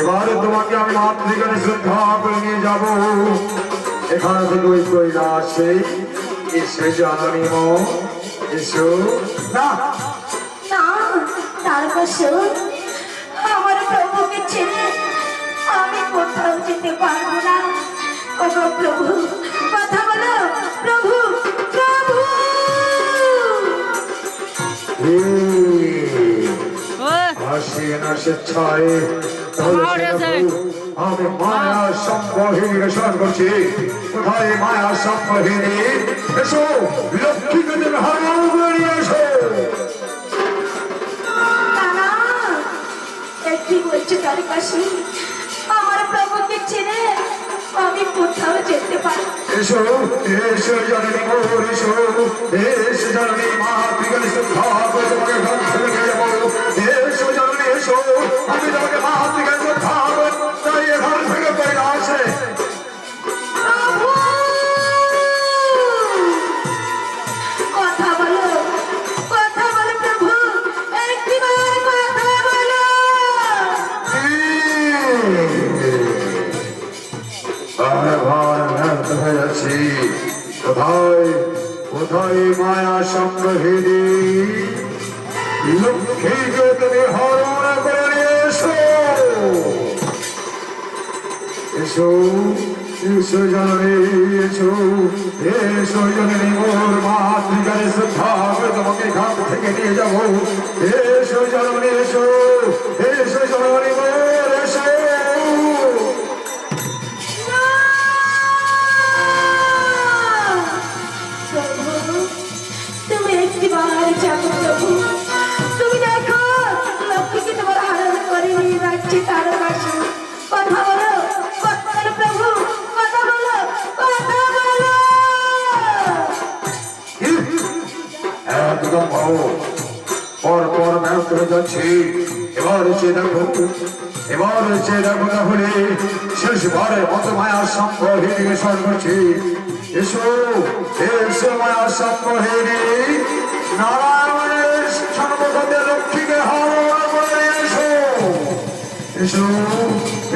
এবারে তোমাকে আমি মাতৃকানে শ্রদ্ধা করে নিয়ে যাব এখান থেকে ওই কৈলাসে। এসে জননী মো, এসো। না না, তারকেশ্বর, আমার প্রভুকে ছেড়ে আমি কোথাও যেতে পারবো না। ওগো প্রভু, কথা বলো প্রভু, প্রভু। আসে না স্বেচ্ছায়, তাহলে আমি মায়া সম্পহিনী স্মরণ করছি। কোথায় মায়া সম্পহিনী? এসো, লক্ষ্মীকে তুমি হারাও করে এসো। না, একটি বলছে তার কাছে আমার প্রভুকে ছেড়ে আমি কোথাও যেতে পারি। এসো, এসো জননী মোর, এসো, এসো জননী মাতৃকানে শ্রদ্ধা করে তোমাকে ঘর থেকে নিয়ে যাবো। এসো জননী, এসো, আমি তোমাকে মাতৃকানে শ্রদ্ধা করে তাই এ ঘর থেকে বেরিয়ে আসে। প্রভু, কথা বলো, কথা বলো প্রভু, একটিবার কথা বলো। আরে ভাই, ব্যর্থ হয়ে যাচ্ছি। কোথায় কোথায় মায়া সংগ্রহিনী লক্ষ্মীকে তুমি হরণ করে নিয়ে এসো। এসো, এসো জননী, এসো, এসো জননী মোর মাতৃকানে শ্রদ্ধা করে তোমাকে ঘাট থেকে নিয়ে যাবো। এসো জননী, এসো, এসো জননী মোর, এসো। প্রভু, তুমি একটিবার যাবো প্রভু। তুমি দেখো লক্ষ্মীকে তোমার হারণ করে নিয়ে যাচ্ছে তার কাছে। কথা বলো, কথা বলো প্রভু, কথা বলো, কথা বলো। একদম ভালো, পর পর ব্যর্থ হয়ে যাচ্ছি। এবার সে দেখো, এবার সে দেখো, তাহলে শেষবারের মতো মায়া সম্পহিনী স্মরণ করছি। এসো, এসো মায়া সম্পহিনী, নারায়ণের সর্বপদে লক্ষ্মীকে হরণ করে এসো। এসো,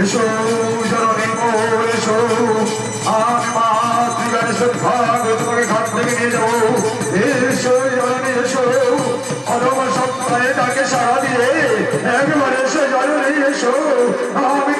এসো জননী মোর, এসো, আমি মাতৃকানে শ্রদ্ধা করে তোমাকে ঘাট থেকে নিয়ে যাবো। এসো জননী, এসো, অধম সপ্তাহে তাকে সারা দিয়ে একবার এসো জননী, এসো, আমি